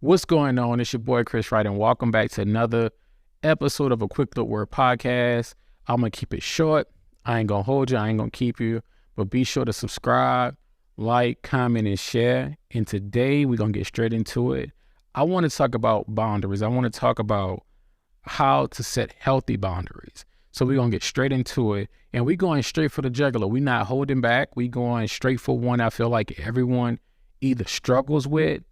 What's going on? It's your boy Chris Wright, and welcome back to another episode of a Quick Little Word Podcast. I'm gonna keep it short. I ain't gonna hold you. I ain't gonna keep you, but be sure to subscribe, like, comment, and share. And today we're gonna get straight into it. I want to talk about boundaries. I want to talk about how to set healthy boundaries. So we're gonna get straight into it, and we're going straight for the jugular. We're not holding back. We're going straight for one I feel like everyone either struggles with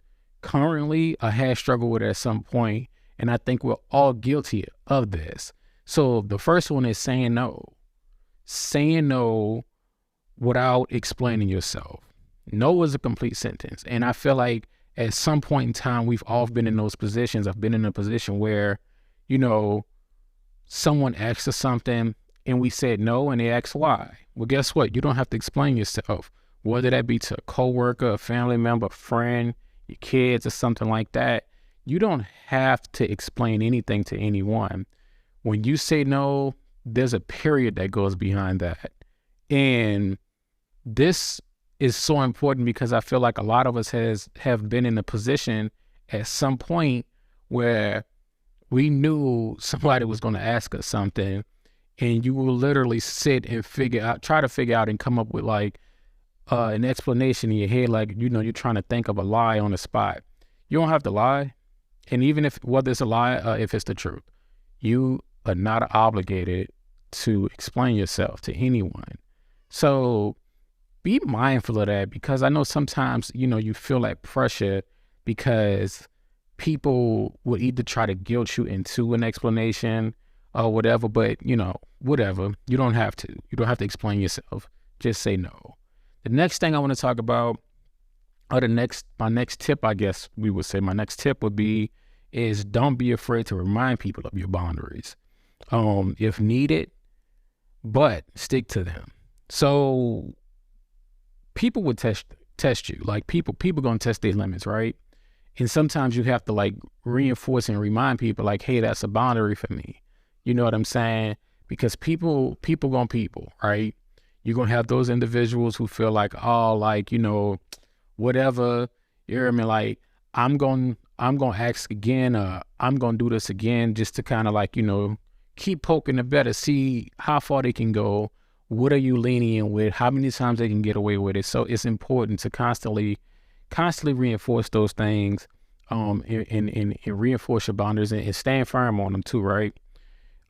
currently or has struggled with at some point, and I think we're all guilty of this. So the first one is saying no. Saying no without explaining yourself. No is a complete sentence, and I feel like at some point in time we've all been in those positions. I've been in a position where, someone asks us something and we said no, and they ask why. Well, guess what? You don't have to explain yourself, whether that be to a coworker, a family member, a friend, your kids, or something like that. You don't have to explain anything to anyone. When you say no, there's a period that goes behind that. And this is so important because I feel like a lot of us have been in a position at some point where we knew somebody was going to ask us something, and you will literally sit and try to figure out and come up with like an explanation in your head, like, you're trying to think of a lie on the spot. You don't have to lie. And even whether it's a lie, if it's the truth, you are not obligated to explain yourself to anyone. So be mindful of that, because I know sometimes, you feel like pressure because people will either try to guilt you into an explanation or whatever, but whatever. You don't have to. You don't have to explain yourself. Just say no. The next thing I want to talk about, or my next tip, I guess we would say, my next tip would be, is don't be afraid to remind people of your boundaries, if needed, but stick to them. So people would test you, like people gonna test their limits, right? And sometimes you have to like reinforce and remind people, like, hey, that's a boundary for me. You know what I'm saying? Because people gonna people, right? You're going to have those individuals who feel like, oh, like, whatever, you hear me? Like, I'm going to ask again, I'm going to do this again, just to kind of like, keep poking the better, see how far they can go. What are you lenient with? How many times they can get away with it? So it's important to constantly reinforce those things, and reinforce your boundaries and stand firm on them too, right?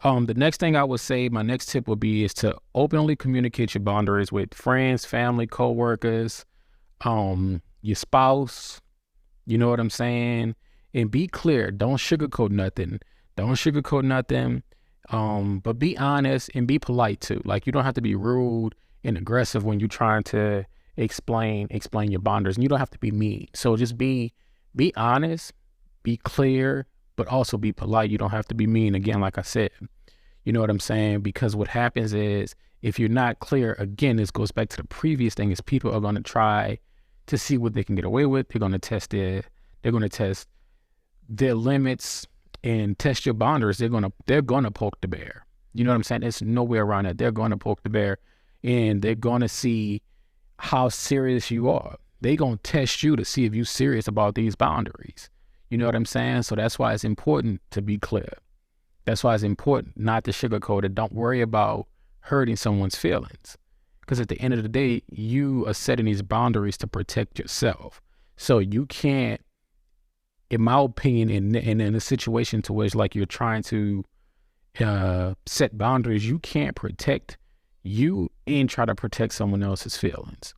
The next thing I would say, my next tip would be, is to openly communicate your boundaries with friends, family, coworkers, your spouse, you know what I'm saying? And be clear. Don't sugarcoat nothing. But be honest and be polite too. Like, you don't have to be rude and aggressive when you're trying to explain your boundaries, and you don't have to be mean. So just be honest, be clear, but also be polite. You don't have to be mean, again, like I said. You know what I'm saying? Because what happens is, if you're not clear, again, this goes back to the previous thing, is people are going to try to see what they can get away with. They're going to test their limits and test your boundaries. They're going to poke the bear. You know what I'm saying? There's no way around that. They're going to poke the bear, and they're going to see how serious you are. They're going to test you to see if you're serious about these boundaries. You know what I'm saying? So that's why it's important to be clear. That's why it's important not to sugarcoat it. Don't worry about hurting someone's feelings, because at the end of the day, you are setting these boundaries to protect yourself. So you can't, in my opinion, in a situation to where it's like you're trying to set boundaries, you can't protect you and try to protect someone else's feelings.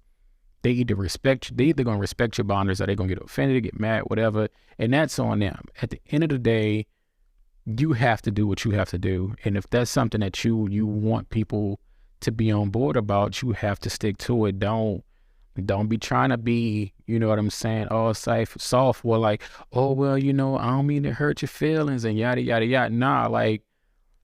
They either going to respect your boundaries, or they're going to get offended, get mad, whatever. And that's on them. At the end of the day, you have to do what you have to do. And if that's something that you want people to be on board about, you have to stick to it. Don't be trying to be, you know what I'm saying, all soft, or like, oh, well, I don't mean to hurt your feelings and yada, yada, yada. Nah, like,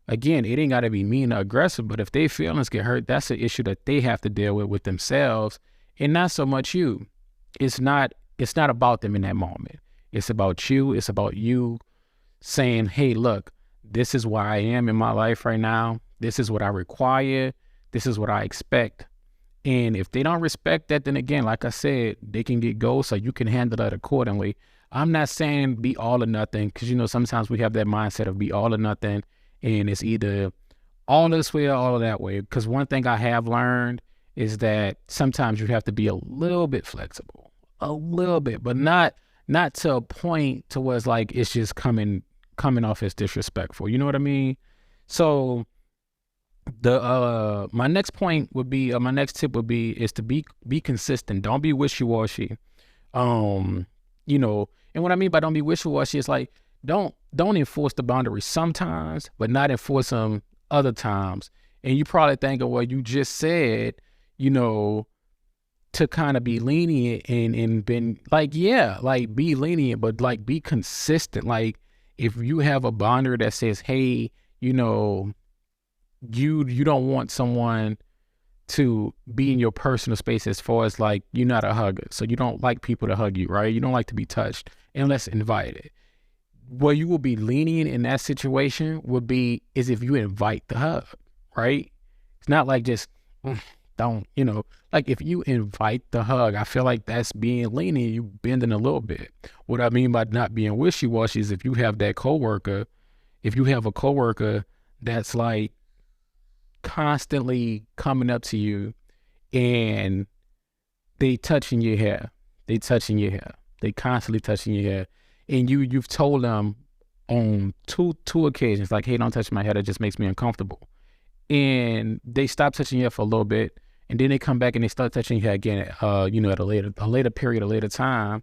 again, it ain't got to be mean or aggressive, but if their feelings get hurt, that's an issue that they have to deal with themselves, and not so much you. It's not about them in that moment. It's about you. It's about you saying, hey, look, this is where I am in my life right now. This is what I require. This is what I expect. And if they don't respect that, then again, like I said, they can get ghosts, so you can handle that accordingly. I'm not saying be all or nothing, because sometimes we have that mindset of be all or nothing, and it's either all this way or all that way. Because one thing I have learned is that sometimes you have to be a little bit flexible, a little bit, but not to a point to where it's like it's just coming off as disrespectful. You know what I mean? So the my next point would be my next tip would be is to be consistent. Don't be wishy-washy. You know, and what I mean by don't be wishy-washy is like don't enforce the boundaries sometimes, but not enforce them other times. And you probably thinking, well, you just said, to kind of be lenient and been like, yeah, like be lenient, but like be consistent. Like if you have a boundary that says, hey, you don't want someone to be in your personal space, as far as like you're not a hugger, so you don't like people to hug you, right? You don't like to be touched unless invited. Where you will be lenient in that situation is if you invite the hug, right? It's not like just don't, like if you invite the hug, I feel like that's being lenient. You bending a little bit. What I mean by not being wishy-washy is if you have a coworker that's like constantly coming up to you and they constantly touching your hair, and you've told them on two occasions, like, hey, don't touch my hair, that just makes me uncomfortable, and they stop touching your hair for a little bit, and then they come back and they start touching your hair again at a later period, a later time,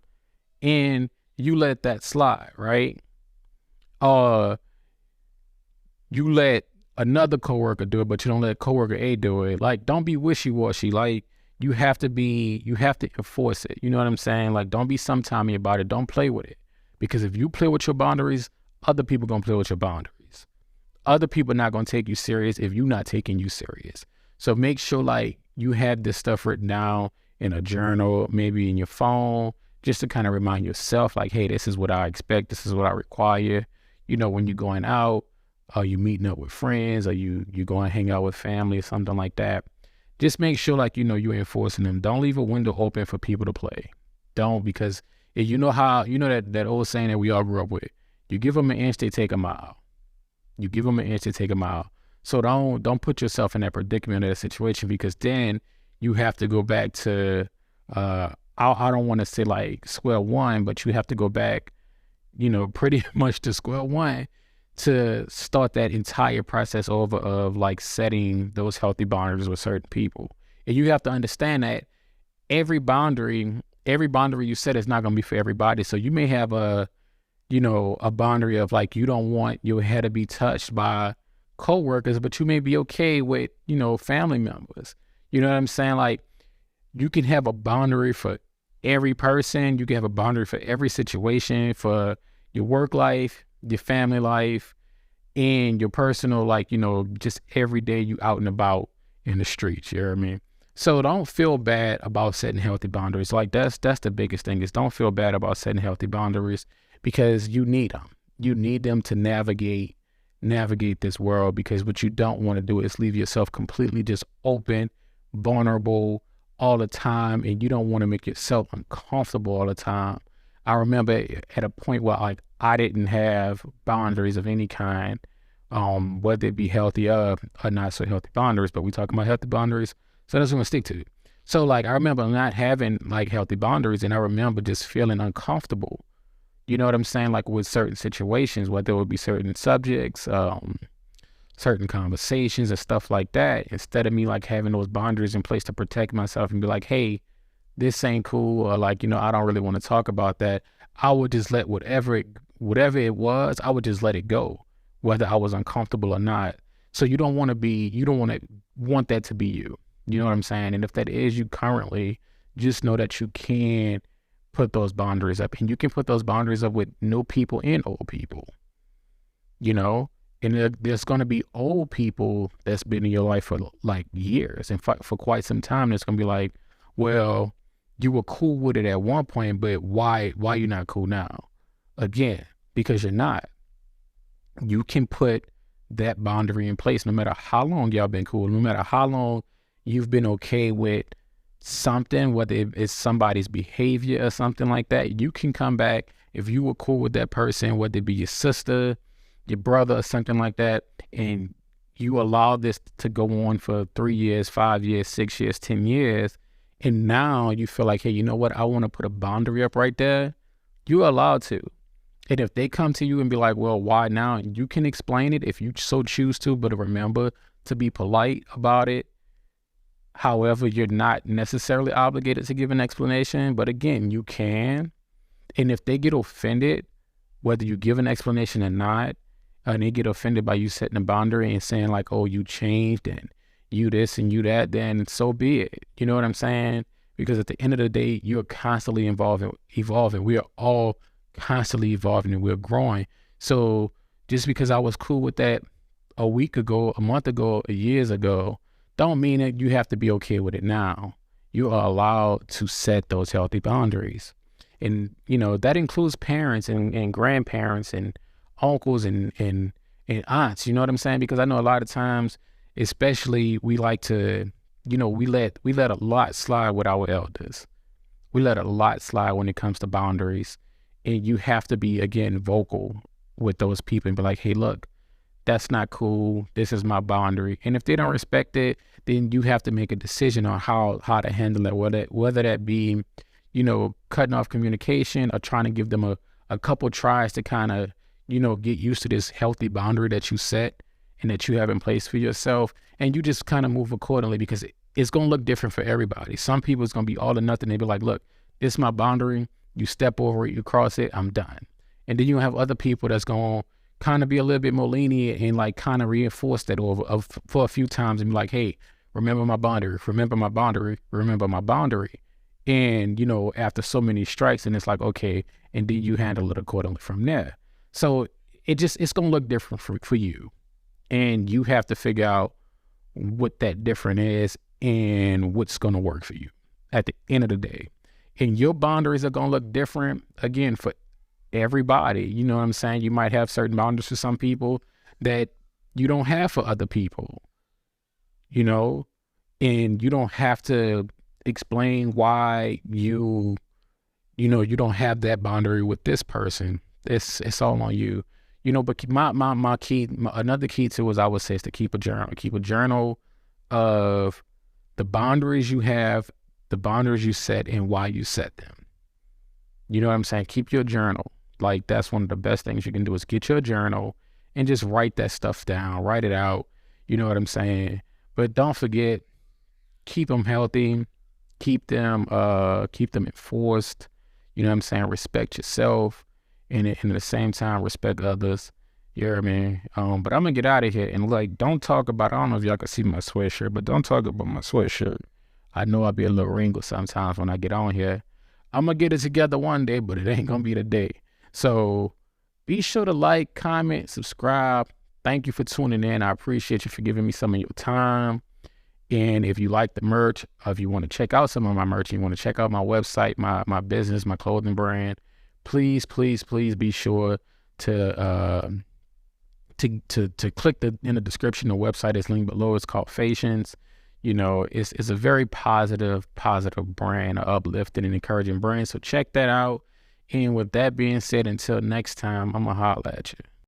and you let that slide, right? You let another coworker do it, but you don't let coworker A do it. Like, don't be wishy-washy. Like, you have to enforce it. You know what I'm saying? Like, don't be sometimey about it. Don't play with it. Because if you play with your boundaries, other people gonna play with your boundaries. Other people not gonna take you serious if you're not taking you serious. So make sure like you have this stuff written down in a journal, maybe in your phone, just to kind of remind yourself like, hey, this is what I expect. This is what I require. When you're going out, or you meeting up with friends, or you going to hang out with family or something like that. Just make sure like, you're enforcing them. Don't leave a window open for people to play. Don't, because if that old saying that we all grew up with, you give them an inch, they take a mile. So don't put yourself in that predicament or that situation, because then you have to go back to, I don't want to say like square one, but you have to go back, pretty much to square one to start that entire process over of like setting those healthy boundaries with certain people. And you have to understand that every boundary you set is not going to be for everybody. So you may have a boundary of like, you don't want your hair to be touched by coworkers, but you may be okay with, family members. You know what I'm saying? Like, you can have a boundary for every person. You can have a boundary for every situation, for your work life, your family life, and your personal, like, just every day you out and about in the streets, you know what I mean? So don't feel bad about setting healthy boundaries. Like that's the biggest thing, is don't feel bad about setting healthy boundaries, because you need them. You need them to navigate this world, because what you don't want to do is leave yourself completely just open, vulnerable all the time, and you don't want to make yourself uncomfortable all the time. I remember at a point where like I didn't have boundaries of any kind, whether it be healthy or not so healthy boundaries, but we talking about healthy boundaries, so that's what I'm gonna stick to. So like I remember not having like healthy boundaries, and I remember just feeling uncomfortable. You know what I'm saying? Like with certain situations, whether it would be certain subjects, certain conversations and stuff like that, instead of me like having those boundaries in place to protect myself and be like, hey, this ain't cool, or like, I don't really want to talk about that. I would just let whatever it was, I would just let it go, whether I was uncomfortable or not. So you don't want that to be you. You know what I'm saying? And if that is you currently, just know that you can put those boundaries up, and you can put those boundaries up with new people and old people, and there's going to be old people that's been in your life for like years, and for quite some time. There's going to be like, well, you were cool with it at one point, but why you're not cool now? Again, because you're not. You can put that boundary in place no matter how long y'all been cool, no matter how long you've been okay with something, whether it's somebody's behavior or something like that. You can come back if you were cool with that person, whether it be your sister, your brother, or something like that, and you allow this to go on for 3 years, 5 years, 6 years, 10 years, and now you feel like, hey, you know what? I want to put a boundary up right there. You're allowed to. And if they come to you and be like, well, why now? You can explain it if you so choose to, but remember to be polite about it. However, you're not necessarily obligated to give an explanation, but again, you can. And if they get offended, whether you give an explanation or not, and they get offended by you setting a boundary and saying like, oh, you changed and you this and you that, then so be it. You know what I'm saying? Because at the end of the day, you're constantly evolving. We are all constantly evolving and we're growing. So just because I was cool with that a week ago, a month ago, years ago, don't mean that you have to be okay with it now. You are allowed to set those healthy boundaries. And, you know, that includes parents and grandparents and uncles and aunts, you know what I'm saying? Because I know a lot of times, especially we like to, you know, we let a lot slide with our elders. We let a lot slide when it comes to boundaries. And you have to be, again, vocal with those people and be like, hey, look, that's not cool. This is my boundary. And if they don't respect it, then you have to make a decision on how to handle it, whether that be, you know, cutting off communication or trying to give them a couple tries to kind of, you know, get used to this healthy boundary that you set and that you have in place for yourself. And you just kind of move accordingly because it's going to look different for everybody. Some people it's going to be all or nothing. They be like, look, this is my boundary. You step over it, you cross it, I'm done. And then you have other people that's going to kind of be a little bit more lenient and like kind of reinforce that for a few times and be like, hey, remember my boundary, remember my boundary, remember my boundary. And, you know, after so many strikes and it's like, okay, and then you handle it accordingly from there. So it's going to look different for you. And you have to figure out what that different is and what's going to work for you at the end of the day. And your boundaries are going to look different, again, for everybody. You know what I'm saying? You might have certain boundaries for some people that you don't have for other people, you know, and you don't have to explain why you don't have that boundary with this person. It's all on you, you know. But another key to it, I would say, is to keep a journal of the boundaries you have, the boundaries you set, and why you set them. You know what I'm saying? Keep your journal. Like, that's one of the best things you can do is get your journal and just write that stuff down, write it out. You know what I'm saying? But don't forget, keep them healthy, keep them enforced. You know what I'm saying? Respect yourself and at the same time respect others. You know what I mean? But I'm gonna get out of here and like, don't talk about, I don't know if y'all can see my sweatshirt, but don't talk about my sweatshirt. I know I'll be a little wrinkled sometimes when I get on here. I'm gonna get it together one day, but it ain't gonna be the day. So be sure to like, comment, subscribe. Thank you for tuning in. I appreciate you for giving me some of your time. And if you like the merch, or if you want to check out some of my merch, you want to check out my website, my business, my clothing brand, please be sure to click in the description. The website is linked below. It's called Patience. You know, it's a very positive brand, an uplifting and encouraging brand. So check that out. And with that being said, until next time, I'm gonna holler at you.